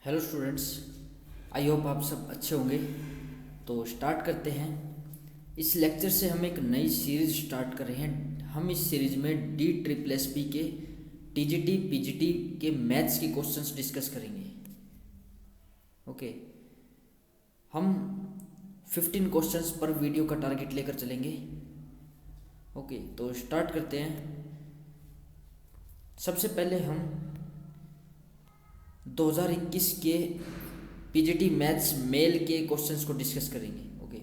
Hello students, I hope आप सब अच्छे होंगे। तो स्टार्ट करते हैं। इस लेक्चर से हम एक नई सीरीज़ स्टार्ट कर रहे हैं। हम इस सीरीज़ में डी ट्रिपल एस पी के टीजीटी पीजीटी के मैथ्स के क्वेश्चंस डिस्कस करेंगे। ओके, हम 15 क्वेश्चंस पर वीडियो का टारगेट लेकर चलेंगे। ओके, तो स्टार्ट करते हैं। सबसे पहले हम 2021 के पीजीटी मैथ्स मेल के क्वेश्चंस को डिस्कस करेंगे। ओके,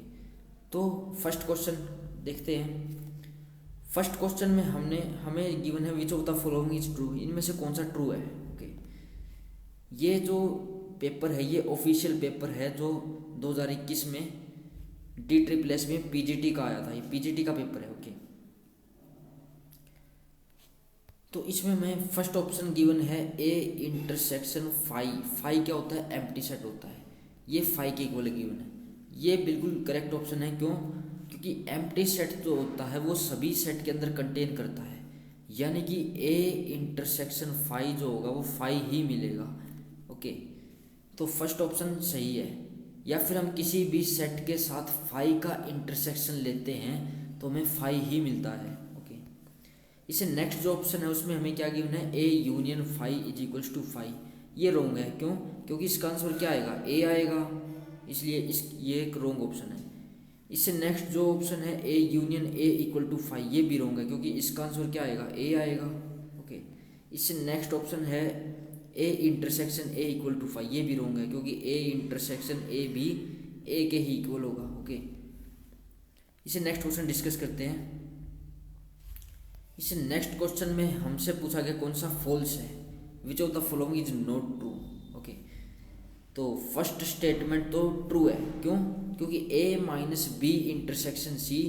तो फर्स्ट क्वेश्चन देखते हैं। फर्स्ट क्वेश्चन में हमें गिवन है which of the following is true, इनमें से कौन सा ट्रू है। ओके, ये जो पेपर है ये ऑफिशियल पेपर है जो 2021 में डी ट्रिपल एस में पीजीटी का आया था। ये पीजीटी का पेपर है। ओके, तो इसमें मैं फर्स्ट ऑप्शन गिवन है ए इंटरसेक्शन फाई। फाई क्या होता है? एम्प्टी सेट होता है। ये फाई के इक्वल गिवन है। ये बिल्कुल करेक्ट ऑप्शन है। क्यों? क्योंकि एम्प्टी सेट जो होता है वो सभी सेट के अंदर कंटेन करता है, यानी कि ए इंटरसेक्शन फाई जो होगा वो फाई ही मिलेगा। ओके, तो फर्स्ट ऑप्शन सही है। या फिर हम किसी भी सेट के साथ फाई का इंटरसेक्शन लेते हैं तो हमें फाई ही मिलता है। इसे नेक्स्ट जो ऑप्शन है उसमें हमें क्या गिवन है? A union phi is equals to phi. ये रॉन्ग है। क्यों? क्योंकि इसका आंसर क्या आएगा? ए आएगा, इसलिए ये एक रॉन्ग ऑप्शन है। इससे नेक्स्ट जो ऑप्शन है A union A equal to phi, ये भी रॉन्ग है क्योंकि इसका आंसर क्या आएगा? ए आएगा। ओके, इससे नेक्स्ट ऑप्शन है A intersection A equal to phi, ये भी रॉन्ग है क्योंकि ए इंटरसेक्शन ए भी ए के ही इक्वल होगा। ओके, इसे नेक्स्ट क्वेश्चन डिस्कस करते हैं। इसे नेक्स्ट क्वेश्चन में हमसे पूछा गया कौन सा फॉल्स है, which of the following is not true. Okay, तो फर्स्ट स्टेटमेंट तो ट्रू है। क्यों? क्योंकि A minus B intersection C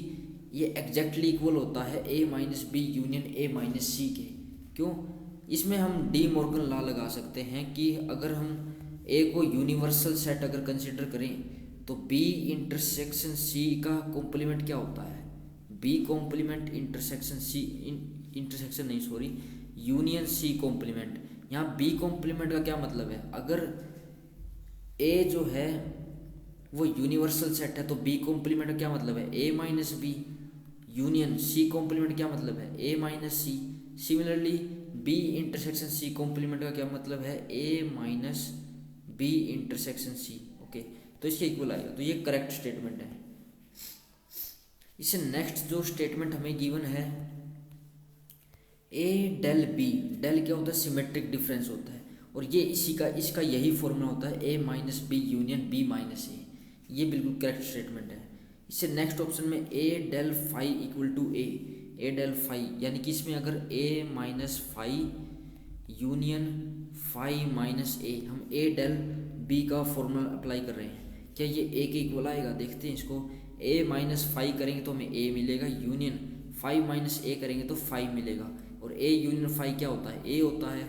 ये एग्जैक्टली इक्वल होता है A minus B union A minus C के। क्यों? इसमें हम डी मॉर्गन लॉ लगा सकते हैं कि अगर हम ए को यूनिवर्सल सेट अगर कंसिडर करें तो बी इंटरसेक्शन सी का कॉम्प्लीमेंट क्या होता है? B complement intersection C intersection नहीं सॉरी यूनियन सी कॉम्प्लीमेंट। यहाँ बी कॉम्प्लीमेंट का क्या मतलब है? अगर ए जो है वो यूनिवर्सल सेट है तो बी कॉम्प्लीमेंट का क्या मतलब है? A minus B union C complement क्या मतलब है? A minus C. Similarly B intersection C complement का क्या मतलब है? A minus B intersection C. Okay, तो इसके इक्वल आएगा, तो ये करेक्ट स्टेटमेंट है। इससे नेक्स्ट जो स्टेटमेंट हमें गिवन है ए डेल बी। डेल क्या होता है? सिमेट्रिक डिफरेंस होता है और ये इसका यही फॉर्मूला होता है A minus B union B minus A. ये बिल्कुल करेक्ट स्टेटमेंट है। इससे नेक्स्ट ऑप्शन में A del phi equal to A del phi, यानी कि इसमें अगर A minus phi union phi minus A, हम ए डेल बी का फॉर्मूला अप्लाई कर रहे हैं, क्या ये ए के इक्वल आएगा? देखते हैं इसको। ए माइनस फाइव करेंगे तो हमें ए मिलेगा, यूनियन फाइव माइनस ए करेंगे तो फाइव मिलेगा, और ए यूनियन फाइव क्या होता है? ए होता है।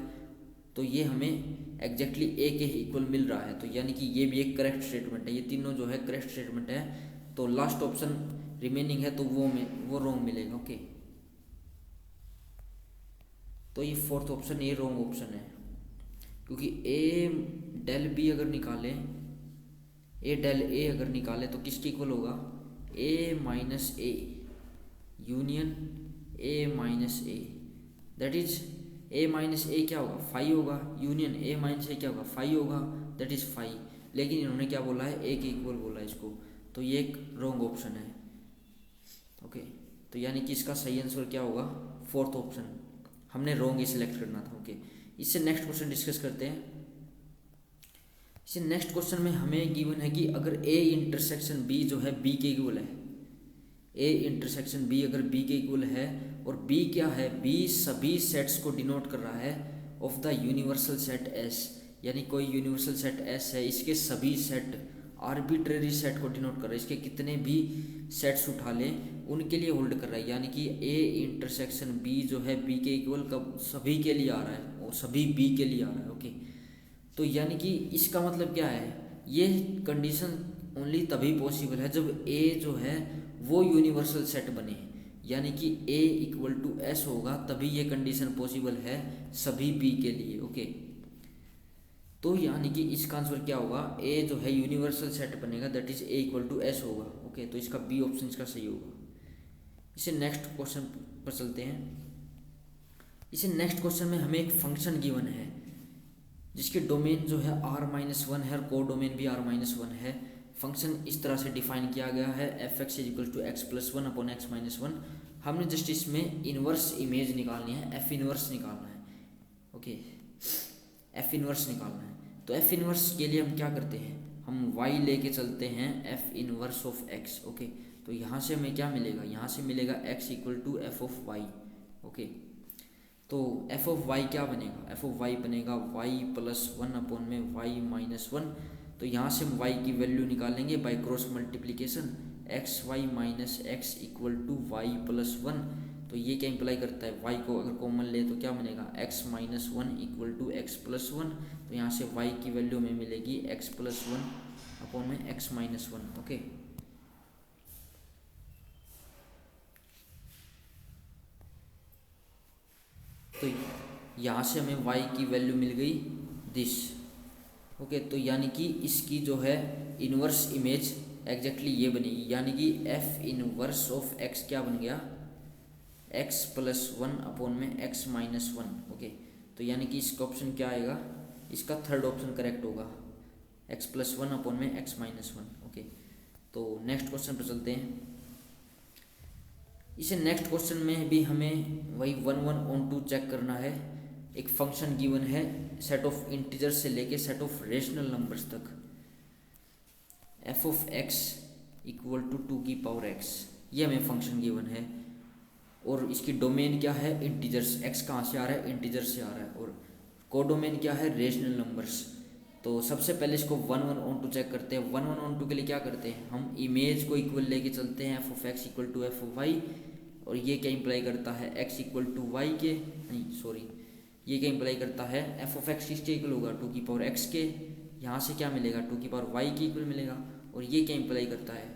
तो ये हमें एग्जैक्टली ए के ही इक्वल मिल रहा है, तो यानी कि ये भी एक करेक्ट स्टेटमेंट है। ये तीनों जो है करेक्ट स्टेटमेंट है। तो लास्ट ऑप्शन रिमेनिंग है तो वो रॉन्ग मिलेगा। ओके, तो ये फोर्थ ऑप्शन ये रॉन्ग ऑप्शन है क्योंकि ए डेल बी अगर निकालें, ए डेल ए अगर निकाले तो किसके इक्वल होगा? A minus A union A minus A, that is A minus A क्या होगा? फाइव होगा, यूनियन ए माइनस ए क्या होगा? फाइव होगा, दैट इज फाइव। लेकिन इन्होंने क्या बोला है? ए के इक्वल बोला है इसको, तो ये एक रॉन्ग ऑप्शन है। ओके, तो यानी कि इसका सही आंसर क्या होगा? Fourth option. हमने रॉन्ग ही सिलेक्ट करना था। ओके, इससे नेक्स्ट क्वेश्चन डिस्कस करते हैं। इसे नेक्स्ट क्वेश्चन में हमें गिवन है कि अगर ए इंटरसेक्शन बी जो है बी के इक्वल है, ए इंटरसेक्शन बी अगर बी के इक्वल है और बी क्या है? बी सभी सेट्स को डिनोट कर रहा है of the universal set S, यानी कोई यूनिवर्सल सेट एस है, इसके सभी सेट आर्बिट्रेरी सेट को डिनोट कर रहा है। इसके कितने भी सेट्स उठा लें उनके लिए होल्ड कर रहा है, यानी कि ए इंटरसेक्शन बी जो है बी के इक्वल कब सभी के लिए आ रहा है और सभी बी के लिए आ रहा है। ओके, तो यानी कि इसका मतलब क्या है? ये कंडीशन ओनली तभी पॉसिबल है जब ए जो है वो यूनिवर्सल सेट बने, यानी कि ए इक्वल टू एस होगा, तभी ये कंडीशन पॉसिबल है सभी बी के लिए। ओके, तो यानी कि इसका आंसर क्या होगा, ए जो है यूनिवर्सल सेट बनेगा, that is A equal to S होगा। ओके, तो इसका बी ऑप्शन इसका सही होगा। इसे नेक्स्ट क्वेश्चन पर चलते हैं। इसे नेक्स्ट क्वेश्चन में हमें एक फंक्शन गिवन है जिसके डोमेन जो है r-1 है और को डोमेन भी r-1 है। फंक्शन इस तरह से डिफाइन किया गया है, f x is equal to x plus one upon x minus one. हमने जस्ट इसमें इन्वर्स इमेज निकालनी है, एफ इन्वर्स निकालना है। ओके, एफ इन्वर्स निकालना है। तो एफ इन्वर्स के लिए हम क्या करते हैं, हम y लेके चलते हैं F inverse of x। Okay, तो यहाँ से हमें क्या मिलेगा, यहाँ से मिलेगा x equal to f of y। Okay, तो एफ ऑफ वाई क्या बनेगा, एफ ऑफ वाई बनेगा वाई प्लस वन अपॉन में वाई माइनस वन। तो यहाँ से हम वाई की वैल्यू निकालेंगे by cross multiplication, x y minus x equal to y plus one. तो ये क्या इंप्लाई करता है, वाई को अगर कॉमन ले तो क्या बनेगा, x minus one equal to x plus one. तो यहाँ से वाई की वैल्यू में मिलेगी एक्स प्लस वन अपॉन में एक्स माइनस वन। ओके, तो यहाँ से हमें y की वैल्यू मिल गई दिस। ओके, तो यानी कि इसकी जो है इन्वर्स इमेज एग्जैक्टली ये बनेगी, यानी कि f इनवर्स ऑफ x क्या बन गया, x प्लस वन अपॉन में x माइनस वन। ओके, तो यानी कि इसका ऑप्शन क्या आएगा, इसका थर्ड ऑप्शन करेक्ट होगा, x प्लस वन अपॉन में x माइनस वन। ओके, तो नेक्स्ट क्वेश्चन पर चलते हैं। इसे नेक्स्ट क्वेश्चन में भी हमें वही 1 1 on 2 चेक करना है। एक फंक्शन गिवन है सेट ऑफ इंटीजर से लेके सेट ऑफ रेशनल नंबर्स तक, f of x equal to 2 की पावर एक्स, ये हमें फंक्शन गिवन है। और इसकी डोमेन क्या है, इंटीजर्स, एक्स कहाँ से आ रहा है, इंटीजर से आ रहा है। और को डोमेन क्या है, रेशनल नंबर्स। तो सबसे पहले इसको 1 1 on 2 चेक करते हैं। 1 1 on 2 के लिए क्या करते हैं, हम इमेज को इक्वल लेके चलते हैं, f of x equal to f of y. और ये क्या इंप्लाई करता है, x इक्वल टू वाई के, नहीं सॉरी, ये क्या इंप्लाई करता है, एफ ऑफ एक्स किसके इक्वल होगा, 2 की पावर x के। यहाँ से क्या मिलेगा, 2 की पावर y के इक्वल मिलेगा। और ये क्या इंप्लाई करता है,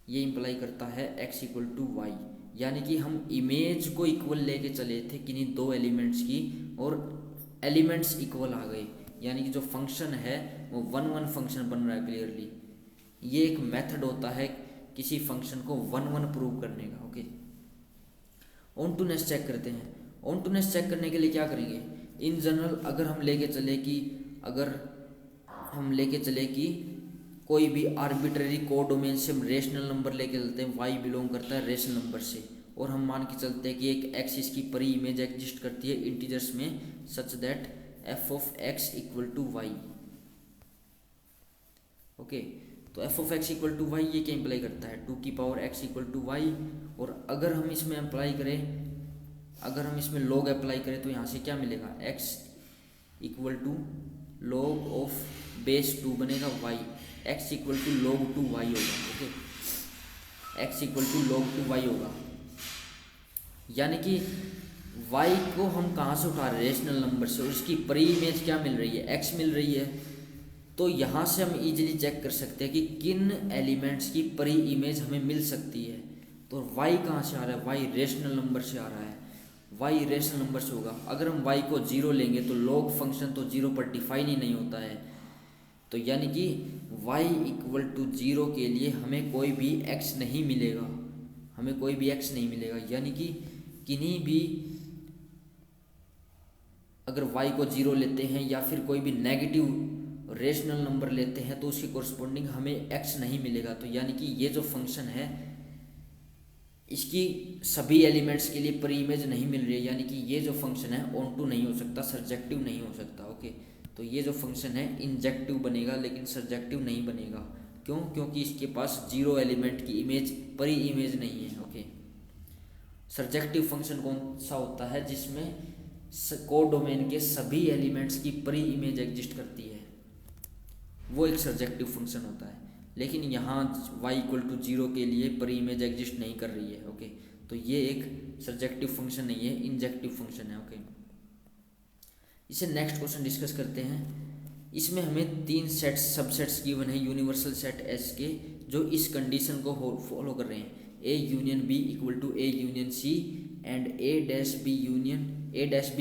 ये इंप्लाई करता है x इक्वल टू वाई। यानी कि हम इमेज को इक्वल लेके चले थे किन्हीं दो एलिमेंट्स की, और एलिमेंट्स इक्वल आ गए, यानी कि जो फंक्शन है वो 1 1 फंक्शन बन रहा है क्लियरली। ये एक मेथड होता है किसी फंक्शन को 1 1 प्रूव करने का। Okay, ontoness check करते हैं। ऑन टू नेस चेक करने के लिए क्या करेंगे, इन जनरल अगर हम लेके चले कि कोई भी आर्बिट्ररी को डोमेन से हम रेशनल नंबर लेके चलते हैं, y बिलोंग करता है रेशनल नंबर से, और हम मान के चलते हैं कि एक एक्सिस की परी इमेज एग्जिस्ट करती है इंटीजर्स में such that f of x equal to y. Okay, तो f of x equal to y ये क्या इंप्लाई करता है, 2 की power x equal to y. और अगर हम इसमें अप्लाई करें, अगर हम इसमें लॉग अप्लाई करें तो यहाँ से क्या मिलेगा, x equal to log of base 2 बनेगा y, x equal to log 2 y होगा। Okay, x equal to log 2 y होगा। यानी कि वाई को हम कहाँ से उठा रहे हैं, रेशनल नंबर से, और उसकी परी इमेज क्या मिल रही है, एक्स मिल रही है। तो यहाँ से हम इजीली चेक कर सकते हैं कि किन एलिमेंट्स की परी इमेज हमें मिल सकती है। तो y कहाँ से आ रहा है, y रेशनल नंबर से आ रहा है, y रेशनल नंबर से होगा। अगर हम y को 0 लेंगे तो log फंक्शन तो 0 पर डिफाइन ही नहीं होता है। तो यानी कि y इक्वल टू 0 के लिए हमें कोई भी x नहीं मिलेगा, हमें कोई भी x नहीं मिलेगा। यानी कि किन्हीं भी अगर y को 0 लेते हैं या फिर कोई भी नेगेटिव रेशनल नंबर लेते हैं तो उसके कोरस्पॉन्डिंग हमें x नहीं मिलेगा। तो यानी कि ये जो फंक्शन है इसकी सभी एलिमेंट्स के लिए परी इमेज नहीं मिल रही है, यानी कि ये जो फंक्शन है ऑन टू नहीं हो सकता, सर्जेक्टिव नहीं हो सकता। ओके, तो ये जो फंक्शन है इंजेक्टिव बनेगा लेकिन सर्जेक्टिव नहीं बनेगा। क्यों, क्योंकि इसके पास 0 एलिमेंट की इमेज परी इमेज नहीं है। ओके, सर्जेक्टिव फंक्शन कौन सा होता है, जिसमें को डोमेन के सभी एलिमेंट्स की परी इमेज एग्जिस्ट करती है, वो एक सर्जेक्टिव फंक्शन होता है। लेकिन यहाँ y इक्वल टू 0 के लिए परी इमेज एग्जिस्ट नहीं कर रही है। ओके, तो ये एक सर्जेक्टिव फंक्शन नहीं है, इंजेक्टिव फंक्शन है। ओके, इसे नेक्स्ट क्वेश्चन डिस्कस करते हैं। इसमें हमें 3 सेट्स सबसेट्स गिवन है यूनिवर्सल सेट एस के, जो इस कंडीशन को फॉलो कर रहे हैं, A union B equal to A union C and A dash B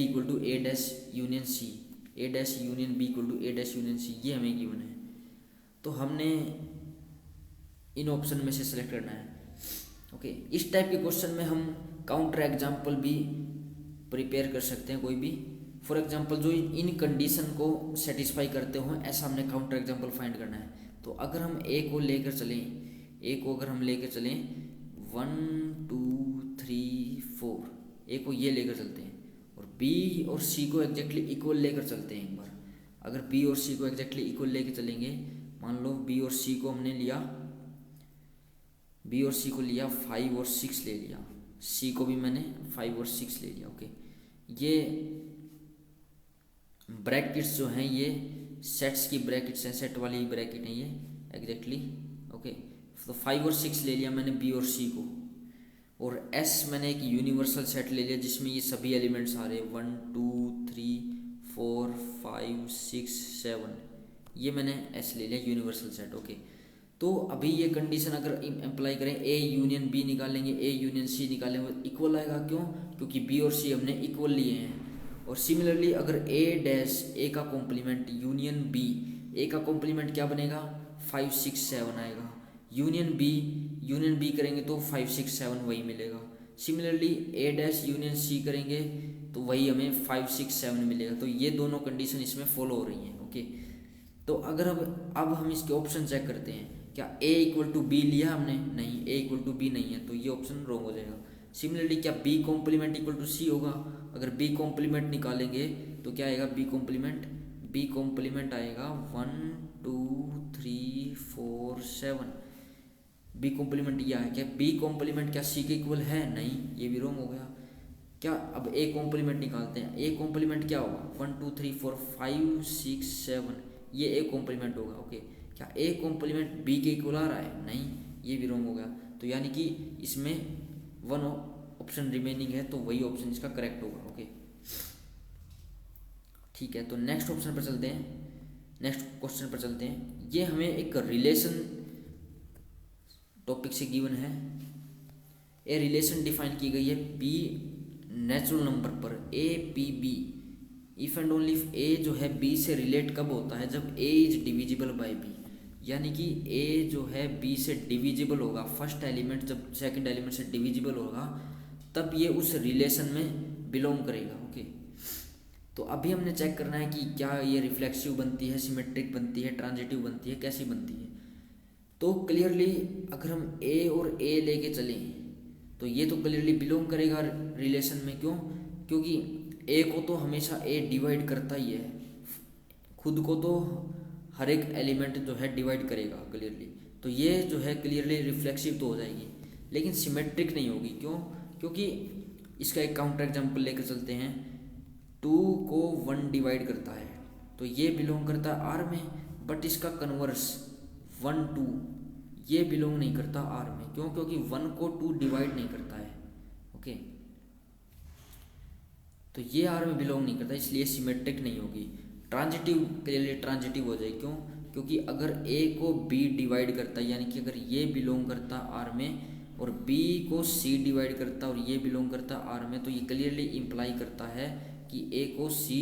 equal to A dash union C. A dash union B equal to A dash union C, ये हमें given है। तो हमने इन option में से सेलेक्ट करना है। Okay, इस टाइप के क्वेश्चन में हम काउंटर एग्जाम्पल भी प्रिपेयर कर सकते हैं कोई भी। फॉर एग्जांपल जो इन कंडीशन को सेटिस्फाई करते हो, ऐसा हमने काउंटर एग्जांपल फाइंड करना है। तो अगर हम ए को लेकर चलें, ए को अगर हम लेकर चलें 1 2 3 4, ए को ये लेकर चलते हैं और बी और सी को एग्जैक्टली इक्वल लेकर चलते हैं एक बार। अगर बी और सी को एग्जैक्टली इक्वल लेकर चलेंगे, मान लो बी और सी को हमने लिया, बी और सी को लिया 5 और 6 ले लिया, सी को भी मैंने 5 और 6 ले लिया। ओके, ये ब्रैकेट्स जो हैं ये सेट्स की ब्रैकेट्स हैं, सेट वाली ब्रैकेट हैं ये एग्जैक्टली। ओके, तो 5 और 6 ले लिया मैंने बी और सी को, और एस मैंने एक यूनिवर्सल सेट ले लिया जिसमें ये सभी एलिमेंट्स आ रहे हैं 1 2 3 4 5 6 7, ये मैंने एस ले लिया यूनिवर्सल सेट। ओके, तो अभी ये कंडीशन अगर अप्लाई करें, ए यूनियन बी निकालेंगे, ए यूनियन सी निकालेंगे, इक्वल आएगा। क्यों? क्योंकि बी और सी हमने इक्वल लिए हैं। और सिमिलरली अगर ए डैश ए का कॉम्प्लीमेंट यूनियन बी, ए का कॉम्प्लीमेंट क्या बनेगा 5 6 7 आएगा, यूनियन बी करेंगे तो 5 6 7 वही मिलेगा। सिमिलरली ए डैश यूनियन सी करेंगे तो वही हमें 5 6 7 मिलेगा। तो ये दोनों कंडीशन इसमें फॉलो हो रही हैं। ओके, तो अगर अब हम इसके ऑप्शन चेक करते हैं, क्या ए इक्वल टू बी लिया हमने? नहीं, ए इक्वल टू बी नहीं है, तो ये ऑप्शन रॉन्ग हो जाएगा। सिमिलरली क्या बी कॉम्प्लीमेंट इक्वल टू सी होगा? अगर बी कॉम्प्लीमेंट निकालेंगे तो क्या आएगा बी कॉम्प्लीमेंट आएगा 1 2 3 4 7, बी कॉम्प्लीमेंट यह है। क्या बी कॉम्प्लीमेंट क्या सी के इक्वल है? नहीं, ये भी रॉन्ग हो गया। क्या अब ए कॉम्प्लीमेंट निकालते हैं, ए कॉम्प्लीमेंट क्या होगा 1 2 3 4 5 6 7, ये ए कॉम्प्लीमेंट होगा। ओके, क्या ए कॉम्प्लीमेंट बी के इक्वल आ रहा है? नहीं, ये भी रॉन्ग हो गया। तो यानी कि इसमें वन ऑप्शन रिमेनिंग है, तो वही ऑप्शन इसका करेक्ट होगा। ओके, ठीक है, तो नेक्स्ट ऑप्शन पर चलते हैं, नेक्स्ट क्वेश्चन पर चलते हैं। ये हमें एक रिलेशन टॉपिक से गिवन है। ए रिलेशन डिफाइन की गई है पी नेचुरल नंबर पर A P B, if and only if A जो है बी से रिलेट कब होता है? जब A is divisible by B, यानी कि ए जो है बी से डिविजिबल होगा, फर्स्ट एलिमेंट जब सेकंड एलिमेंट से डिविजिबल होगा तब ये उस रिलेशन में बिलोंग करेगा। ओके, तो अभी हमने चेक करना है कि क्या ये रिफ्लेक्सिव बनती है, सिमेट्रिक बनती है, ट्रांजिटिव बनती है, कैसी बनती है। तो क्लियरली अगर हम ए और ए लेके चलें तो ये तो क्लियरली बिलोंग करेगा रिलेशन में। क्यों? क्योंकि ए को तो हमेशा ए डिवाइड करता ही है, खुद को तो हर एक एलिमेंट जो है डिवाइड करेगा क्लियरली, तो ये जो है क्लियरली रिफ्लेक्सिव तो हो जाएगी, लेकिन सिमेट्रिक नहीं होगी। क्यों? क्योंकि इसका एक काउंटर एग्जांपल लेकर चलते हैं, 2 को 1 डिवाइड करता है तो ये बिलोंग करता है आर में, बट इसका कन्वर्स 1 2 ये बिलोंग नहीं करता आर में। क्यों? क्योंकि 1 को 2 डिवाइड नहीं करता है। ओके, तो ये आर में बिलोंग नहीं करता, इसलिए सिमेट्रिक नहीं होगी। ट्रांजिटिव क्लियरली ट्रांजिटिव हो जाए। क्यों? क्योंकि अगर ए को बी डिवाइड करता है, यानी कि अगर ये बिलोंग करता आर में और बी को सी डिवाइड करता और ये बिलोंग करता आर में, तो ये क्लियरली इम्प्लाई करता है कि ए को सी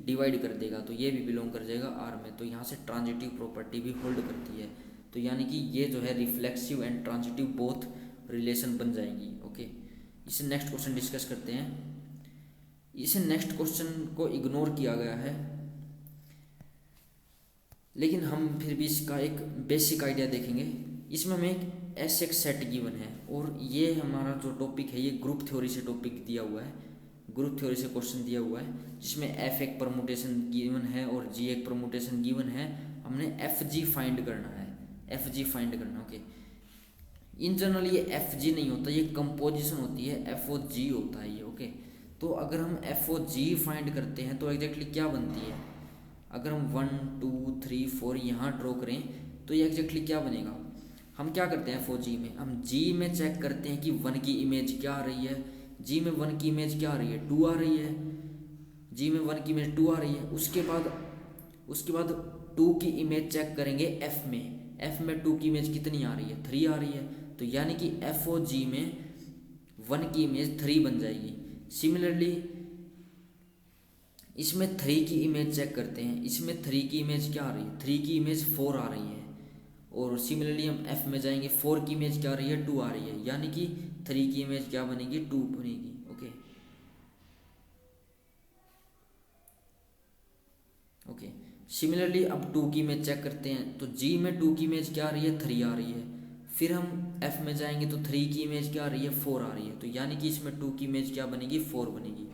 डिवाइड कर देगा, तो ये भी बिलोंग कर जाएगा आर में। तो यहाँ से ट्रांजिटिव प्रॉपर्टी भी होल्ड करती है। तो यानी कि ये जो है reflexive and transitive both relation बन जाएंगी। ओके, इसे नेक्स्ट क्वेश्चन डिस्कस करते हैं। इसे नेक्स्ट क्वेश्चन को इग्नोर किया गया है, लेकिन हम फिर भी इसका एक बेसिक आइडिया देखेंगे। इसमें हमें एक ऐसे एक सेट गिवन है और ये हमारा जो टॉपिक है ये ग्रुप थ्योरी से टॉपिक दिया हुआ है, ग्रुप थ्योरी से क्वेश्चन दिया हुआ है, जिसमें एफ एक परमुटेशन गिवन है और जी एक परमुटेशन गिवन है। हमने एफ जी फाइंड करना है, एफ जी फाइंड करना। ओके, इन जनरल ये एफ जी नहीं होता, ये कंपोजिशन होती है, एफ ओ जी होता है ये। ओके, तो अगर हम एफ ओ जी फाइंड करते हैं तो एग्जैक्टली क्या बनती है? अगर हम 1 2 3 4 यहाँ ड्रॉ करें तो ये एग्जैक्टली क्या बनेगा? हम क्या करते हैं एफ ओ जी में, हम जी में चेक करते हैं कि 1 की इमेज क्या आ रही है। जी में 1 की इमेज क्या आ रही है? 2 आ रही है। जी में 1 की इमेज 2 आ रही है। उसके बाद 2 की इमेज चेक करेंगे एफ में, एफ में 2 की इमेज कितनी आ रही है? 3 आ रही है। तो यानी कि एफ ओ जी में 1 की इमेज 3 बन जाएगी। सिमिलरली इसमें 3 की इमेज चेक करते हैं, इसमें 3 की इमेज क्या आ रही है, 3 की इमेज 4 आ रही है। और सिमिलरली हम एफ में जाएंगे, 4 की इमेज क्या आ रही है, 2 आ रही है, यानी कि 3 की इमेज क्या बनेगी, 2 बनेगी। ओके ओके सिमिलरली अब 2 की इमेज चेक करते हैं, तो जी में 2 की इमेज क्या आ रही है, 3 आ रही है। फिर हम एफ में जाएंगे तो 3 की इमेज क्या आ रही है, 4 आ रही है, तो यानी कि इसमें 2 की इमेज क्या बनेगी, 4 बनेगी।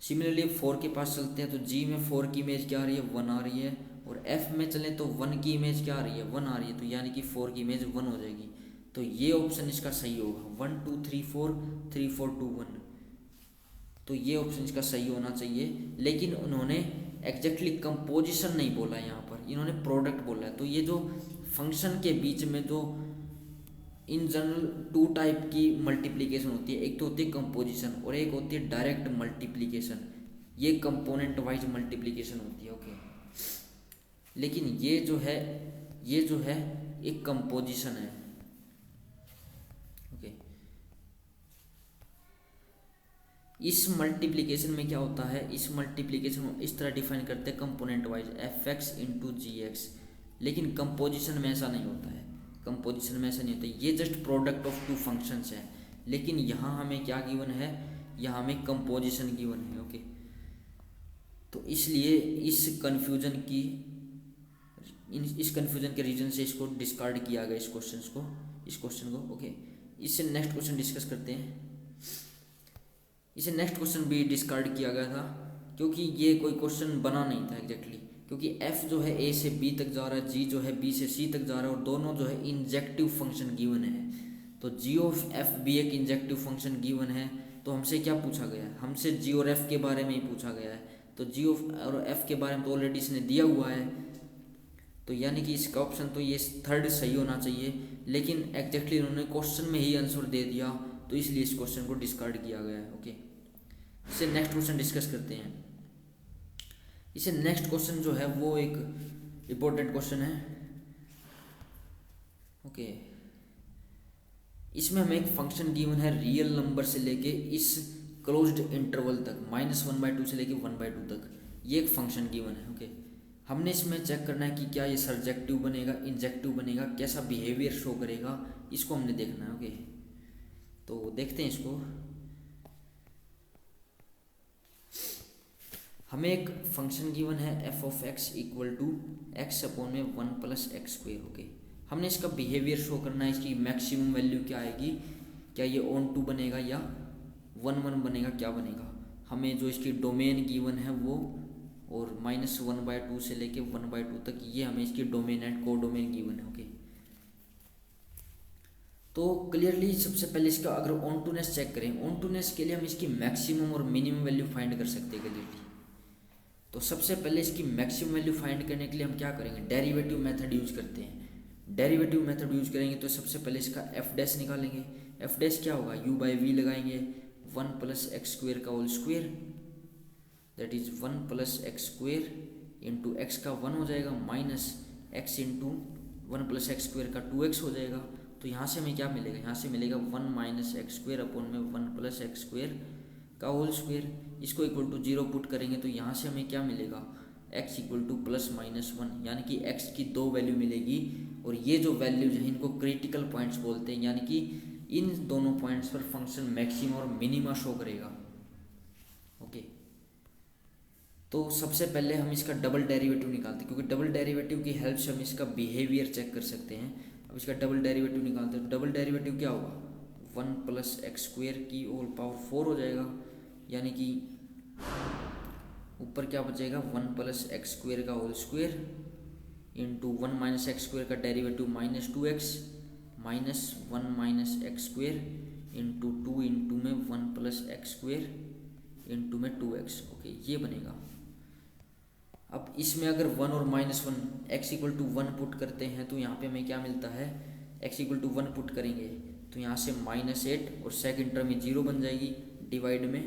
सिमिलरली 4 के पास चलते हैं, तो जी में 4 की इमेज क्या आ रही है, 1 आ रही है। और एफ में चलें तो 1 की इमेज क्या आ रही है, 1 आ रही है, तो यानी कि 4 की इमेज 1 हो जाएगी। तो ये ऑप्शन इसका सही होगा, 1 2 3 4 3 4 2 1। तो ये ऑप्शन इसका सही होना चाहिए। लेकिन उन्होंने एग्जैक्टली कंपोजिशन नहीं बोला है, यहाँ पर इन्होंने प्रोडक्ट बोला है। तो ये जो फंक्शन के बीच में जो इन जनरल 2 टाइप की मल्टीप्लिकेशन होती है, एक तो होती है कंपोजिशन और एक होती है डायरेक्ट मल्टीप्लिकेशन। ये कंपोनेंट वाइज मल्टीप्लिकेशन होती है। ओके लेकिन ये जो है एक कंपोजिशन है। ओके इस मल्टीप्लिकेशन में क्या होता है, इस मल्टीप्लिकेशन को इस तरह डिफाइन करते हैं component wise, f x into g x. लेकिन कंपोजिशन में ऐसा नहीं होता है, कंपोजिशन में ऐसा नहीं होता है, ये जस्ट प्रोडक्ट ऑफ 2 फंक्शंस है। लेकिन यहाँ हमें क्या गिवन है, यहाँ हमें कंपोजिशन गिवन है। ओके तो इसलिए इस कन्फ्यूजन के रीजन से इसको डिस्कार्ड किया गया, इस क्वेश्चन को। ओके इससे नेक्स्ट क्वेश्चन डिस्कस करते हैं। इसे नेक्स्ट क्वेश्चन भी डिस्कार्ड किया गया था क्योंकि ये कोई क्वेश्चन बना नहीं था एग्जैक्टली, क्योंकि f जो है a से b तक जा रहा है, g जो है b से c तक जा रहा है, और दोनों जो है इंजेक्टिव फंक्शन गिवन है। तो g ऑफ f भी एक इंजेक्टिव फंक्शन गिवन है। तो हमसे क्या पूछा गया है, हमसे g और f के बारे में ही पूछा गया है। तो g और f के बारे में तो ऑलरेडी इसने दिया हुआ है, तो यानी कि इसका ऑप्शन तो ये थर्ड सही होना चाहिए। लेकिन एग्जैक्टली उन्होंने क्वेश्चन में ही आंसर दे दिया, तो इसलिए इस क्वेश्चन को डिस्कार्ड किया गया है। ओके इससे नेक्स्ट क्वेश्चन डिस्कस करते हैं। इसे नेक्स्ट क्वेश्चन जो है वो एक इम्पोर्टेंट क्वेश्चन है। ओके इसमें हमें एक फंक्शन गिवन है रियल नंबर से लेके इस क्लोज्ड इंटरवल तक, -1/2 से लेके 1/2 तक, ये एक फंक्शन गिवन है। ओके हमने इसमें चेक करना है कि क्या ये सर्जेक्टिव बनेगा, इंजेक्टिव बनेगा, कैसा बिहेवियर शो करेगा, इसको हमने देखना है। ओके तो देखते हैं इसको। हमें एक फंक्शन गिवन है f of x equal to x upon में 1 + x²। ओके हमने इसका बिहेवियर शो करना है, इसकी मैक्सिमम वैल्यू क्या आएगी, क्या ये ऑन टू बनेगा या 1 1 बनेगा, क्या बनेगा। हमें जो इसकी डोमेन गिवन है वो, और -1/2 से लेके 1/2 तक, ये हमें इसकी डोमेन एंड को डोमेन गिवन है। ओके तो क्लियरली सबसे पहले इसका अगर ऑन टूनेस चेक करें, ऑन टूनेस के लिए हम इसकी मैक्सिमम और मिनिमम वैल्यू फाइंड कर सकते हैं क्लियरली। तो सबसे पहले इसकी मैक्सिमम वैल्यू फाइंड करने के लिए हम क्या करेंगे, डेरिवेटिव मेथड यूज करते हैं। डेरिवेटिव मेथड यूज करेंगे तो सबसे पहले इसका एफ डैश निकालेंगे। एफ डैश क्या होगा, u/v लगाएंगे, 1 + x² का whole square, that is 1 + x² into x का 1 हो जाएगा, माइनस x इंटू 1 + x² का 2x हो जाएगा। तो यहाँ से हमें क्या मिलेगा, यहाँ से मिलेगा 1 - x² अपॉन में 1 + x² का होल स्क्वायर। इसको इक्वल टू 0 पुट करेंगे तो यहाँ से हमें क्या मिलेगा, x इक्वल टू +-1, यानी कि x की 2 वैल्यू मिलेगी। और ये जो वैल्यूज हैं इनको क्रिटिकल पॉइंट्स बोलते हैं, यानी कि इन दोनों पॉइंट्स पर फंक्शन मैक्सिमम और मिनिमा शो करेगा। ओके तो सबसे पहले हम इसका डबल डेरिवेटिव निकालते हैं, क्योंकि डबल डेरिवेटिव की हेल्प से हम इसका बिहेवियर चेक कर सकते हैं। अब इसका डबल डेरिवेटिव निकालते हैं, तो डबल डेरिवेटिव क्या होगा, 1 + x² की होल पावर 4 हो जाएगा, यानी कि ऊपर क्या बचेगा, 1 + x² का होल स्क्वायर इंटू 1 - x² का derivative -2x minus 1 - x² into 2 into में 1 + x² इंटू में 2x। ओके ये बनेगा। अब इसमें अगर 1 और -1 x इक्वल टू 1 पुट करते हैं तो यहाँ पे हमें क्या मिलता है, x इक्वल टू 1 पुट करेंगे तो यहाँ से -8 और सेकंड टर्म में 0 बन जाएगी, डिवाइड में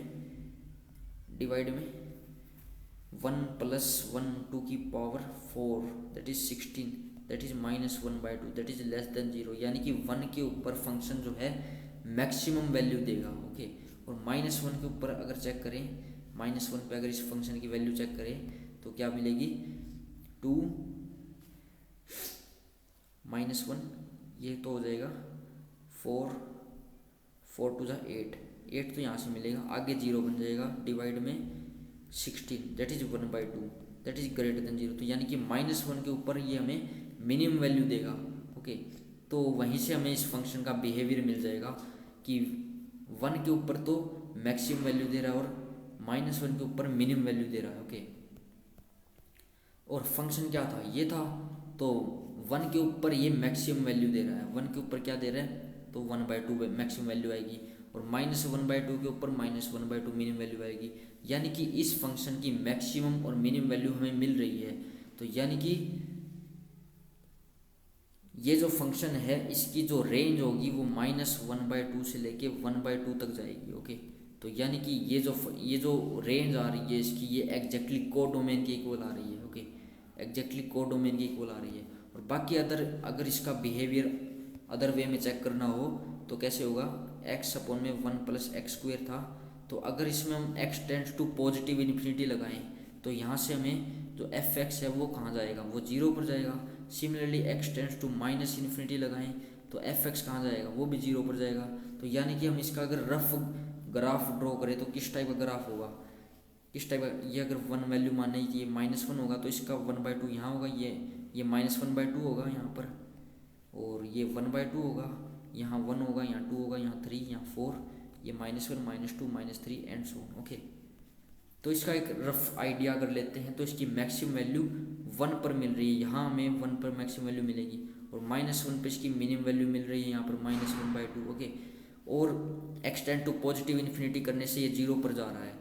1 + 1 टू की power 4 that is 16, that is -1/2, that is less than 0, यानी कि 1 के ऊपर फंक्शन जो है मैक्सिमम वैल्यू देगा। ओके और -1 के ऊपर अगर चेक करें -1 पे अगर इस फंक्शन की वैल्यू चेक करें तो क्या मिलेगी, 2 -1, ये तो हो जाएगा 4, 4 2 8, 8 तो यहाँ से मिलेगा, आगे 0 बन जाएगा, डिवाइड में 16 that is 1/2 that is greater than 0। तो यानी कि -1 के ऊपर ये हमें मिनिमम वैल्यू देगा। ओके, तो वहीं से हमें इस फंक्शन का बिहेवियर मिल जाएगा कि 1 के ऊपर तो मैक्सिमम वैल्यू दे रहा है और -1 के ऊपर मिनिमम वैल्यू दे रहा है। ओके, और फंक्शन क्या था, ये था, तो 1 के ऊपर ये मैक्सिमम वैल्यू दे रहा है, 1 के ऊपर क्या दे रहा है, तो 1/2 मैक्सिमम वैल्यू आएगी, और -1/2 के ऊपर -1/2 मिनिमम वैल्यू आएगी। यानी कि इस फंक्शन की मैक्सिमम और मिनिमम वैल्यू हमें मिल रही है। तो यानी कि ये जो फंक्शन है इसकी जो रेंज होगी वो -1/2 से लेके 1/2 तक जाएगी। ओके, तो यानी कि ये जो रेंज आ रही है इसकी, ये एग्जैक्टली कोडोमेन के इक्वल आ रही है। ओके, एग्जैक्टली कोडोमेन के इक्वल आ रही है। और बाकी अगर इसका बिहेवियर अदर वे में चेक करना हो तो कैसे होगा, x/1 + x² था, तो अगर इसमें हम x tends to positive infinity लगाएं तो यहाँ से हमें जो fx है वो कहाँ जाएगा, वो 0 पर जाएगा। Similarly x tends to -infinity लगाएं तो fx कहाँ जाएगा, वो भी 0 पर जाएगा। तो यानी कि हम इसका अगर रफ ग्राफ ड्रॉ करें तो किस टाइप का ग्राफ होगा, किस टाइप का, ये अगर 1 वैल्यू माने कि ये -1 होगा तो इसका 1/2 यहाँ होगा, ये -1/2 होगा यहाँ पर, और ये 1/2 होगा, यहाँ 1 होगा, यहाँ 2 होगा, यहाँ 3, यहाँ 4, ये -1 -2 -3 एंड सो ऑन। ओके, तो इसका एक रफ आइडिया अगर लेते हैं तो इसकी मैक्सिमम वैल्यू 1 पर मिल रही है, यहाँ हमें 1 पर मैक्सिमम वैल्यू मिलेगी, और -1 पे इसकी मिनिमम वैल्यू मिल रही है यहाँ पर -1/2। ओके, और एक्सटेंड टू पॉजिटिव इन्फिनिटी करने से ये 0 पर जा रहा है,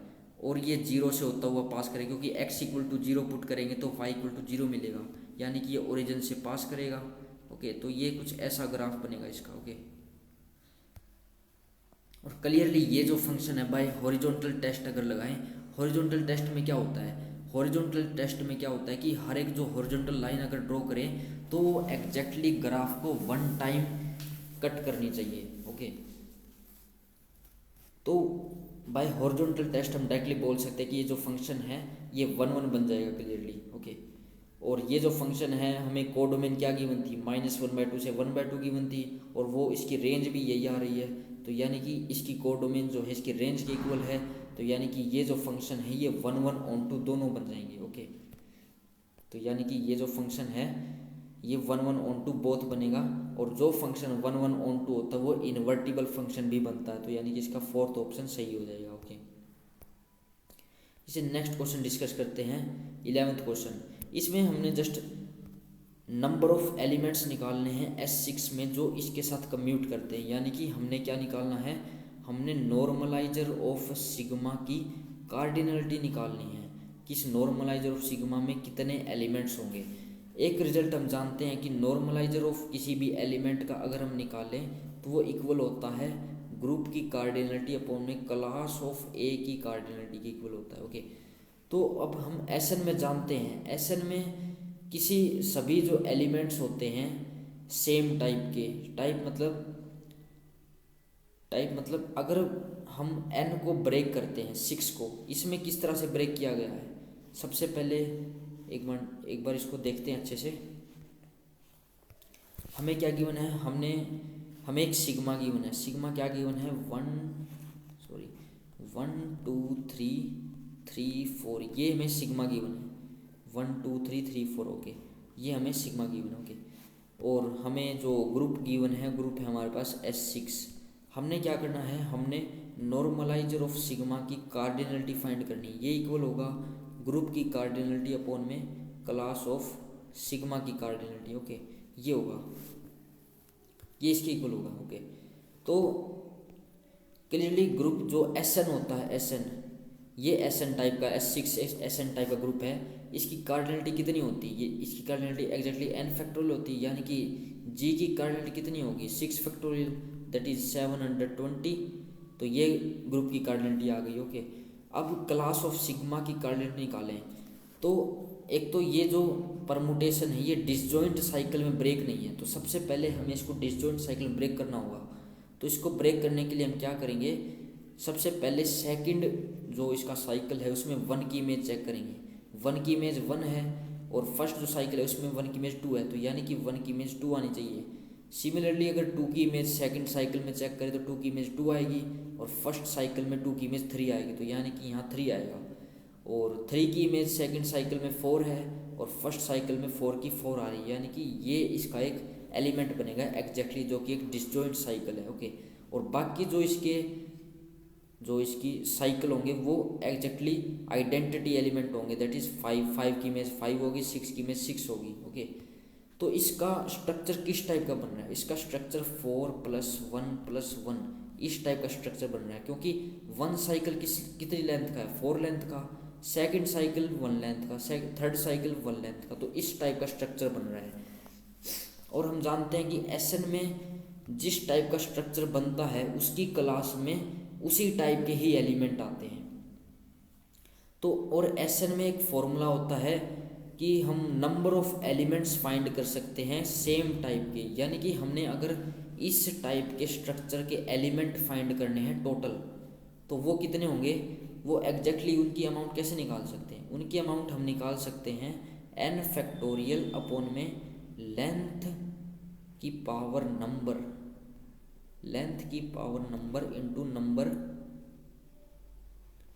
और ये 0 से होता हुआ पास करेगा, क्योंकि x = 0 पुट करेंगे तो y = 0 मिलेगा, यानी कि ये ओरिजिन से पास करेगा। ओके, तो ये कुछ ऐसा ग्राफ बनेगा इसका। ओके, और क्लियरली ये जो फंक्शन है बाय हॉरिजॉन्टल टेस्ट अगर लगाएं, हॉरिजॉन्टल टेस्ट में क्या होता है, हॉरिजॉन्टल टेस्ट में क्या होता है कि हर एक जो हॉरिजॉन्टल लाइन अगर ड्रॉ करें तो एग्जैक्टली ग्राफ को 1 टाइम कट करनी चाहिए। ओके, तो बाय हॉरिजॉन्टल टेस्ट हम डायरेक्टली बोल सकते हैं कि ये जो फंक्शन है ये 1 बन जाएगा क्लियरली। ओके, और ये जो फंक्शन है हमें कोडोमेन क्या गिवन थी, -1/2 से 1/2 गिवन थी, और वो इसकी रेंज भी यही आ रही है। तो यानी कि इसकी कोडोमेन जो है इसकी रेंज के इक्वल है, तो यानी कि ये जो फंक्शन है ये 1/1 दोनों बन जाएंगे। ओके, तो यानी कि ये जो फंक्शन है ये 1/1 बोथ बनेगा, और जो फंक्शन 1/1 होता है वो इन्वर्टिबल फंक्शन भी बनता है। तो यानी कि इसका 4th ऑप्शन सही हो जाएगा। ओके, इसे नेक्स्ट क्वेश्चन डिस्कस करते हैं, 11th क्वेश्चन। इसमें हमने जस्ट नंबर ऑफ एलिमेंट्स निकालने हैं S6 में जो इसके साथ कम्यूट करते हैं, यानी कि हमने क्या निकालना है, हमने नॉर्मलाइजर ऑफ सिग्मा की कार्डिनलिटी निकालनी है कि इस नॉर्मलाइजर ऑफ सिग्मा में कितने एलिमेंट्स होंगे। एक रिजल्ट हम जानते हैं कि नॉर्मलाइजर ऑफ किसी भी एलिमेंट का अगर हम निकालें तो वो इक्वल होता है ग्रुप की कार्डिनलिटी अपॉन में क्लास ऑफ ए की कार्डिनलिटी के इक्वल होता है। ओके, तो अब हम Sn में जानते हैं, Sn में किसी सभी जो एलिमेंट्स होते हैं सेम टाइप के, टाइप मतलब अगर हम n को ब्रेक करते हैं 6 को, इसमें किस तरह से ब्रेक किया गया है, सबसे पहले एक बार इसको देखते हैं अच्छे से। हमें क्या गिवन है, हमें एक सिग्मा गिवन है, सिग्मा क्या गिवन है, 1 2 3 3 4, ये हमें सिग्मा गिवन है, 1 2 3 3 4। ओके, ये हमें सिग्मा गिवन है। ओके, और हमें जो ग्रुप गिवन है, ग्रुप है हमारे पास S6। हमने क्या करना है, हमने नॉर्मलाइजर ऑफ सिग्मा की कार्डिनलिटी फाइंड करनी है, ये इक्वल होगा ग्रुप की कार्डिनलिटी अपॉन में क्लास ऑफ सिग्मा की कार्डिनलिटी। ओके, ये होगा, ये इसके इक्वल होगा। ओके, तो क्लियरली ग्रुप जो Sn होता है, Sn, ये Sn टाइप का S6 Sn टाइप का ग्रुप है, इसकी कार्डिनलिटी कितनी होती है, ये इसकी कार्डिनलिटी एग्जैक्टली n फैक्टोरियल होती है, यानी कि G की कार्डिनलिटी कितनी होगी 6 फैक्टोरियल दैट इज 720। तो ये ग्रुप की कार्डिनलिटी आ गई। ओके, अब क्लास ऑफ सिग्मा की कार्डिनलिटी निकालें तो एक तो ये जो परमुटेशन है ये डिसजॉइंट साइकिल में ब्रेक नहीं है, तो सबसे पहले हमें इसको डिसजॉइंट साइकिल में ब्रेक करना होगा। तो इसको ब्रेक करने के लिए हम क्या करेंगे, सबसे पहले सेकंड जो इसका साइकिल है उसमें 1 की इमेज चेक करेंगे, 1 की इमेज 1 है, और फर्स्ट जो साइकिल है उसमें 1 की इमेज 2 है, तो यानी कि 1 की इमेज 2 आनी चाहिए। सिमिलरली अगर 2 की इमेज सेकंड साइकिल में चेक करें तो 2 की इमेज 2 आएगी, और फर्स्ट साइकिल में 2 की इमेज 3 आएगी, तो यानी कि यहाँ 3 आएगा। और 3 की इमेज सेकंड साइकिल में 4 है, और फर्स्ट साइकिल में 4 की 4 आ रही है, यानी कि ये इसका एक एलिमेंट बनेगा एग्जैक्टली, जो कि एक डिसजॉइंट साइकिल है। ओके, और बाकी जो इसकी साइकिल होंगे वो एग्जैक्टली आइडेंटिटी एलिमेंट होंगे, दैट इज़ 5 की इमेज 5 होगी, 6 की इमेज 6 होगी। ओके, तो इसका स्ट्रक्चर किस टाइप का बन रहा है? इसका स्ट्रक्चर 4+1+1 इस टाइप का स्ट्रक्चर बन रहा है, क्योंकि 1 साइकिल कितनी लेंथ का है? 4 लेंथ का, सेकंड साइकिल 1 लेंथ का, थर्ड साइकिल 1 लेंथ का, तो इस टाइप का स्ट्रक्चर बन रहा है। और हम जानते हैं कि एसएन में जिस टाइप का स्ट्रक्चर बनता है उसकी क्लास में उसी टाइप के ही एलिमेंट आते हैं। तो और एसएन में एक फॉर्मूला होता है कि हम नंबर ऑफ एलिमेंट्स फाइंड कर सकते हैं सेम टाइप के, यानी कि हमने अगर इस टाइप के स्ट्रक्चर के एलिमेंट फाइंड करने हैं टोटल, तो वो कितने होंगे? वो एग्जैक्टली उनकी अमाउंट कैसे निकाल सकते हैं? उनकी अमाउंट हम निकाल सकते हैं n फैक्टोरियल अपॉन में लेंथ की पावर नंबर, लेंथ की power number into number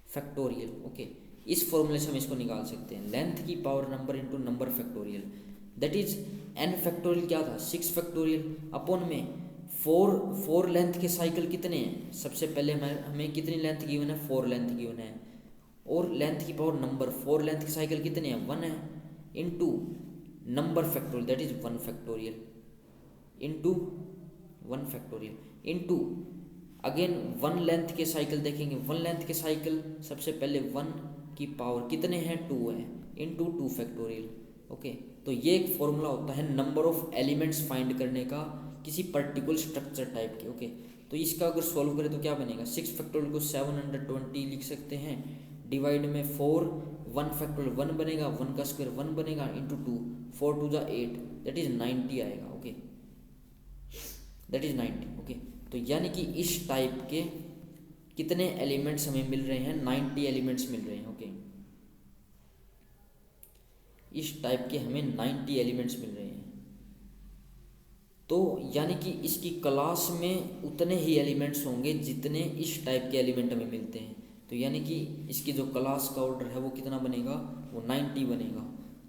factorial. Okay, इस फॉर्मूले से हम इसको निकाल सकते हैं, लेंथ की power number into number factorial, that is n factorial क्या था? 6 फैक्टोरियल अपॉन में 4 लेंथ के साइकिल कितने हैं? सबसे पहले हमें कितनी लेंथ गिवन है? 4 लेंथ गिवन है, और लेंथ की पावर नंबर 4 लेंथ के साइकिल कितने हैं? 1 है, into number factorial that is 1 factorial, into 1 factorial, into again 1 length के साइकिल देखेंगे, 1 लेंथ के साइकिल सबसे पहले 1 की पावर कितने हैं? 2 है, इंटू 2 फैक्टोरियल। ओके, तो ये एक फॉर्मूला होता है नंबर ऑफ एलिमेंट्स फाइंड करने का किसी पर्टिकुलर स्ट्रक्चर टाइप के। ओके, तो इसका अगर सॉल्व करें तो क्या बनेगा? 6 फैक्टोरियल को 720 लिख सकते हैं, डिवाइड में 4, 1 फैक्टोरियल 1 बनेगा, 1 का स्क्वायर 1 बनेगा, इंटू 2, 4 2 जा 8, दैट इज 90 आएगा। Okay, that is 90। ओके, तो यानी कि इस टाइप के कितने एलिमेंट्स हमें मिल रहे हैं? 90 एलिमेंट्स मिल रहे हैं। ओके, इस टाइप के हमें 90 एलिमेंट्स मिल रहे हैं, तो यानी कि इसकी क्लास में उतने ही एलिमेंट्स होंगे जितने इस टाइप के एलिमेंट हमें मिलते हैं, तो यानी कि इसकी जो क्लास का ऑर्डर है वो कितना बनेगा? वो 90 बनेगा।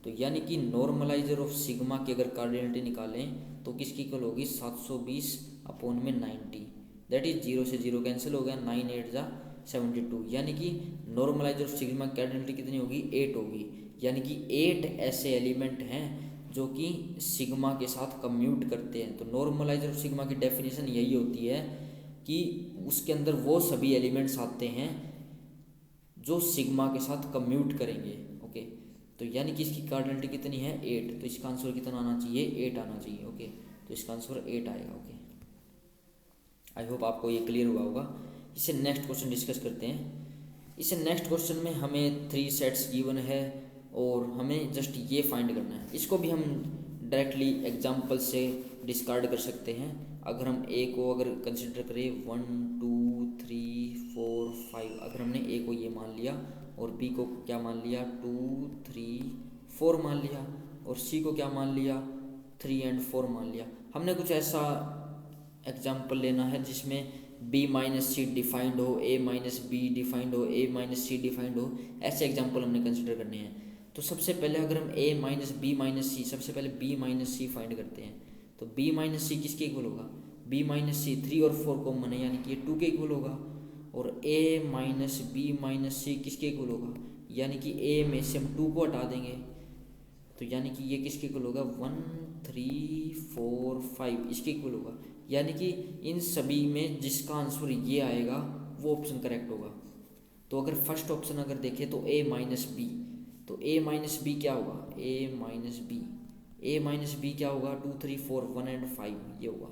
तो यानी कि नॉर्मलाइजर ऑफ सिग्मा की अगर कार्डिनलिटी निकालें तो किसकी इक्वल होगी? 720 अपॉन में 90, दैट इज 0 से 0 कैंसिल हो गया, 9 8 जा 72, यानी कि नॉर्मलाइजर ऑफ सिग्मा की कार्डिनलिटी कितनी होगी? 8 होगी, यानी कि 8 ऐसे एलिमेंट हैं जो कि सिग्मा के साथ कम्यूट करते हैं। तो नॉर्मलाइजर ऑफ सिग्मा की डेफिनेशन यही होती है कि उसके अंदर वो सभी एलिमेंट्स आते हैं जो सिग्मा के साथ कम्यूट करेंगे। ओके, तो यानी कि इसकी कार्डिनलिटी कितनी है? 8, तो इसका आंसर कितना आना चाहिए? 8 आना चाहिए। ओके, तो इसका आंसर 8 आएगा। ओके, आई होप आपको ये क्लियर हुआ होगा। इसे नेक्स्ट क्वेश्चन डिस्कस करते हैं। इसे नेक्स्ट क्वेश्चन में हमें 3 सेट्स गिवन है और हमें जस्ट ये फाइंड करना है। इसको भी हम डायरेक्टली एग्जांपल से डिस्कार्ड कर सकते हैं। अगर हम ए को अगर कंसिडर करें 1 2 3 4 5, अगर हमने ए को ये मान लिया और बी को क्या मान लिया? 2 3 4 मान लिया, और सी को क्या मान लिया? 3 and 4 मान लिया। हमने कुछ ऐसा एग्जाम्पल लेना है जिसमें b माइनस सी डिफाइंड हो, a माइनस बी डिफाइंड हो, a माइनस सी डिफाइंड हो, ऐसे एग्जाम्पल हमने कंसिडर करने हैं। तो सबसे पहले अगर हम a माइनस बी माइनस सी, सबसे पहले b माइनस सी फाइंड करते हैं, तो b माइनस सी किसके इक्वल होगा? b माइनस सी 3 और 4 कॉमन है, यानी कि ये 2 के इक्वल होगा, और a माइनस बी माइनस सी किसके इक्वल होगा? यानी कि a में से हम 2 को हटा देंगे, तो यानी कि ये किसके इक्वल होगा? 1 3 4 5 इसके इक्वल होगा, यानी कि इन सभी में जिसका आंसर ये आएगा वो ऑप्शन करेक्ट होगा। तो अगर फर्स्ट ऑप्शन अगर देखें तो a माइनस बी, तो a माइनस बी क्या होगा? a माइनस बी क्या होगा? 2 3 4 1 and 5 ये होगा,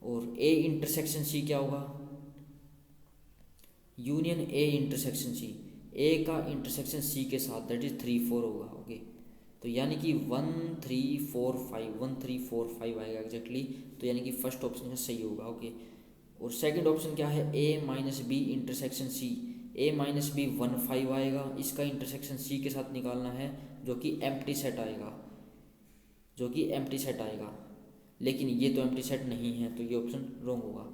और a इंटरसेक्शन c क्या होगा? Union a intersection c, a का इंटरसेक्शन c के साथ दैट इज 3 4 होगा। ओके, तो यानी कि 1 3 4 5 1 3 4 5 आएगा एग्जैक्टली, तो यानी कि फर्स्ट ऑप्शन सही होगा। ओके, और सेकंड ऑप्शन क्या है, A minus B intersection C, A minus B 1 5 आएगा, इसका इंटरसेक्शन सी के साथ निकालना है जो कि एम्प्टी सेट आएगा, जो कि एम्प्टी सेट आएगा, लेकिन ये तो एम्प्टी सेट नहीं है तो ये ऑप्शन रॉन्ग होगा।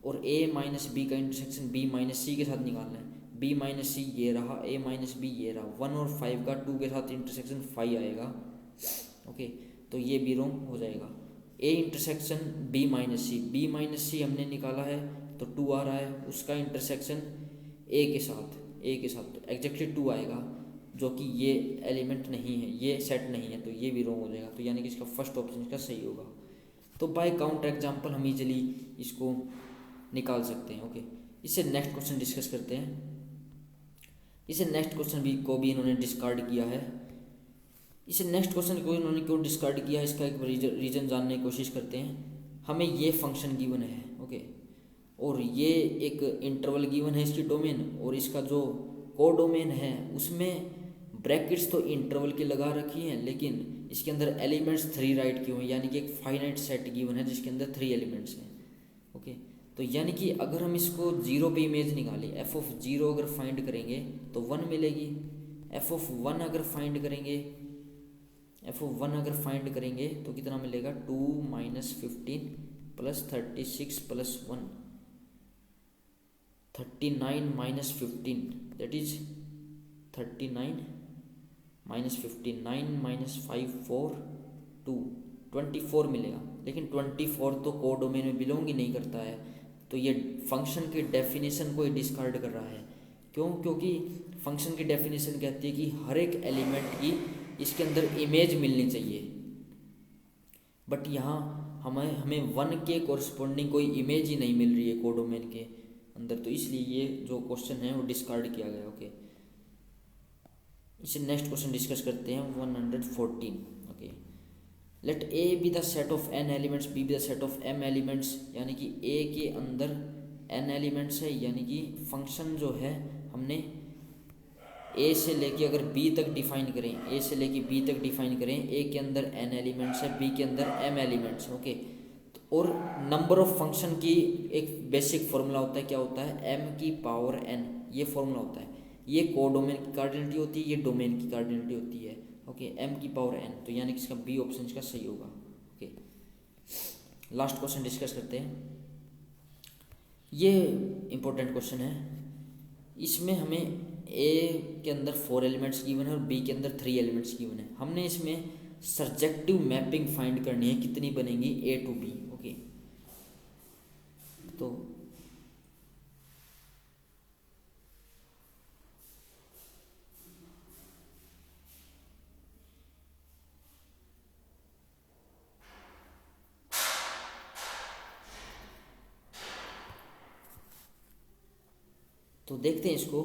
और ए माइनस बी का इंटरसेक्शन बी माइनस सी के साथ निकालना है, बी माइनस सी ये रहा, ए माइनस बी ये रहा, 1 और 5 का 2 के साथ इंटरसेक्शन 5 आएगा, ओके, तो ये भी रॉन्ग हो जाएगा। ए इंटरसेक्शन बी माइनस सी हमने निकाला है तो 2 आ रहा है, उसका इंटरसेक्शन ए के साथ तो एग्जैक्टली 2 आएगा, जो कि ये एलिमेंट नहीं है, ये सेट नहीं है, तो ये भी रॉन्ग हो जाएगा। तो यानी कि इसका फर्स्ट ऑप्शन इसका सही होगा। तो बाय काउंटर एग्जाम्पल हम इजीली इसको निकाल सकते हैं, ओके। इससे नेक्स्ट क्वेश्चन डिस्कस करते हैं। इसे नेक्स्ट क्वेश्चन को भी इन्होंने डिस्कार्ड किया है। इसे नेक्स्ट क्वेश्चन को इन्होंने क्यों डिस्कार्ड किया है, इसका एक रीजन जानने की कोशिश करते हैं। हमें ये फंक्शन गिवन है, ओके, और ये एक इंटरवल गिवन है इसकी डोमेन, और इसका जो को डोमेन है उसमें ब्रैकेट्स तो इंटरवल की लगा रखी हैं, लेकिन इसके अंदर एलिमेंट्स 3 राइट किए हुए हैं, यानी कि एक फाइनाइट सेट गिवन है जिसके अंदर 3 एलिमेंट्स हैं, ओके। तो यानी कि अगर हम इसको 0 पे इमेज निकालें, एफ ऑफ 0 अगर फाइंड करेंगे तो 1 मिलेगी, एफ ऑफ 1 अगर फाइंड करेंगे, एफ ऑफ 1 अगर फाइंड करेंगे तो कितना मिलेगा, 2 minus 15 plus 36 plus 1, 39 minus 15 that is 39 minus 15, 9 minus 5 4 2 24 मिलेगा। लेकिन 24 तो को डोमेन में बिलोंग ही नहीं करता है, तो ये फंक्शन की डेफिनेशन को ही डिस्कार्ड कर रहा है। क्यों? क्योंकि फंक्शन की डेफिनेशन कहती है कि हर एक एलिमेंट की इसके अंदर इमेज मिलनी चाहिए, बट यहाँ हमें 1 के कोरस्पॉन्डिंग कोई इमेज ही नहीं मिल रही है को डोमेन के अंदर, तो इसलिए ये जो क्वेश्चन है वो डिस्कार्ड किया गया, ओके। इसे नेक्स्ट क्वेश्चन डिस्कस करते हैं 114, okay. Let A be the set of n elements, B be the set of m elements, यानी कि a के अंदर n एलिमेंट्स है, यानी कि फंक्शन जो है हमने a से लेके अगर b तक डिफाइन करें, a से लेके b तक डिफाइन करें, a के अंदर n एलिमेंट्स है, b के अंदर m एलिमेंट्स, ओके। और नंबर ऑफ फंक्शन की एक बेसिक फॉर्मूला होता है, क्या होता है, m की पावर n, ये फॉर्मूला होता है। ये को डोमेन की कार्डिनलिटी होती है, ये डोमेन की कार्डिनलिटी होती है, ओके, m की पावर n, तो यानी कि इसका बी ऑप्शन इसका सही होगा, ओके। लास्ट क्वेश्चन डिस्कस करते हैं। ये इंपॉर्टेंट क्वेश्चन है। इसमें हमें a के अंदर 4 एलिमेंट्स गिवन है और b के अंदर 3 एलिमेंट्स गिवन है। हमने इसमें सर्जेक्टिव मैपिंग फाइंड करनी है, कितनी बनेगी a टू b, ओके। तो देखते हैं इसको।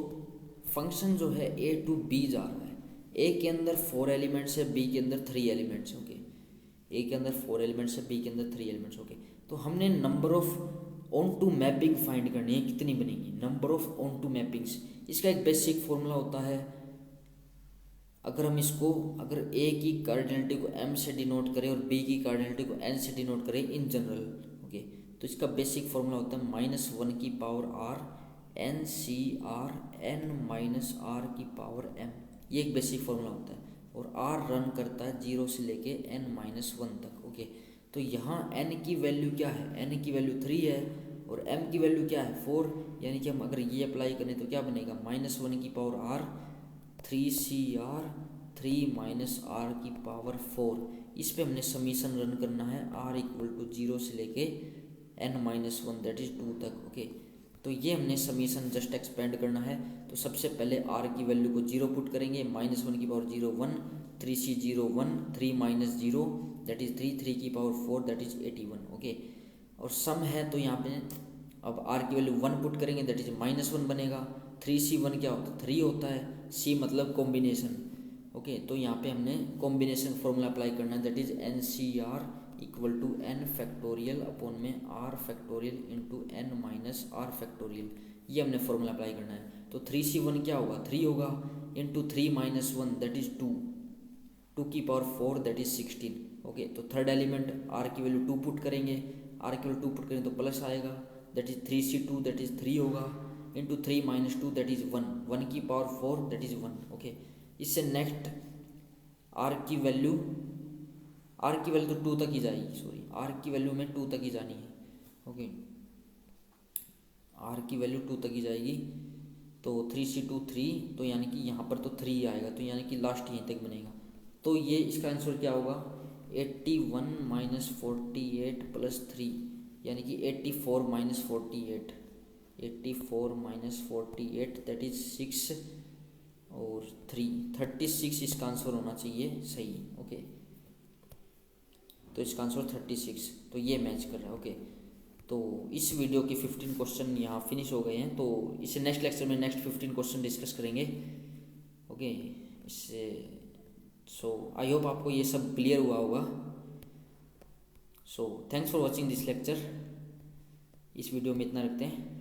फंक्शन जो है a टू b जा रहा है, a के अंदर 4 एलिमेंट्स है, b के अंदर 3 एलिमेंट्स, ओके। a के अंदर 4 एलिमेंट्स है, b के अंदर 3 एलिमेंट्स, ओके। तो हमने number of onto mapping find करनी है, कितनी बनेगी, number of onto mappings. इसका एक बेसिक फॉर्मूला होता है, अगर हम इसको अगर a की कार्डिनलिटी को m से डिनोट करें और b की कार्डिनलिटी को n से डिनोट करें इन जनरल, ओके, तो इसका बेसिक फॉर्मूला होता है -1 की power r NCR n minus R की पावर m, ये एक बेसिक फॉर्मूला होता है। और r रन करता है 0 से लेके n-1 तक, ओके। तो यहाँ n की वैल्यू क्या है, n की वैल्यू 3 है और m की वैल्यू क्या है 4, यानी कि हम अगर ये अप्लाई करें तो क्या बनेगा, -1 की power r 3CR 3 minus R की पावर 4। इस पे हमने समीशन रन करना है r इक्वल टू 0 से लेके n-1 दैट इज 2 तक, ओके। तो ये हमने समीशन जस्ट एक्सपेंड करना है। तो सबसे पहले r की वैल्यू को 0 पुट करेंगे, -1 की power 0 1, 3C 0 1, 3 minus 0 that is 3, 3 की पावर 4 दैट इज 81, ओके। और सम है तो यहाँ पे अब r की वैल्यू 1 पुट करेंगे दैट इज -1 बनेगा। 3C1 क्या होता है, 3 होता है, C मतलब कॉम्बिनेशन, ओके। तो यहाँ पे हमने कॉम्बिनेशन फॉर्मूला अप्लाई करना है that is NCR equal to n factorial upon में r factorial into n minus r factorial, ये हमने फॉर्मूला अप्लाई करना है। तो 3C1 क्या होगा, 3 होगा, इंटू 3 माइनस 1 दैट इज 2, 2 की पावर 4 दैट इज 16, ओके। तो थर्ड एलिमेंट r की वैल्यू 2 पुट करेंगे, r की वैल्यू 2 पुट करें तो प्लस आएगा, that is 3c2 that is 3 होगा, इंटू 3 माइनस 2 दैट इज 1, 1 की पावर 4 दैट इज 1। ओके, इससे नेक्स्ट आर की वैल्यू तो 2 तक ही जाएगी, सॉरी आर की वैल्यू में 2 तक ही जानी है। ओके, आर की वैल्यू 2 तक ही जाएगी, तो 3c2 3, तो यानी कि यहाँ पर तो 3 आएगा, तो यानी कि लास्ट यहीं तक बनेगा। तो ये इसका आंसर क्या होगा, 81 माइनस 48 प्लस 3, यानी कि 84 माइनस 48, 84 माइनस 48 दैट इज 6 और 3, 36 इसका आंसर होना चाहिए सही। ओके, तो इसका आंसर 36, तो ये मैच कर रहा है। ओके, तो इस वीडियो के 15 क्वेश्चन यहाँ फिनिश हो गए हैं, तो इसे नेक्स्ट लेक्चर में नेक्स्ट 15 क्वेश्चन डिस्कस करेंगे। ओके, इससे सो आई होप आपको ये सब क्लियर हुआ होगा। So thanks for watching this lecture. इस वीडियो में इतना रखते हैं।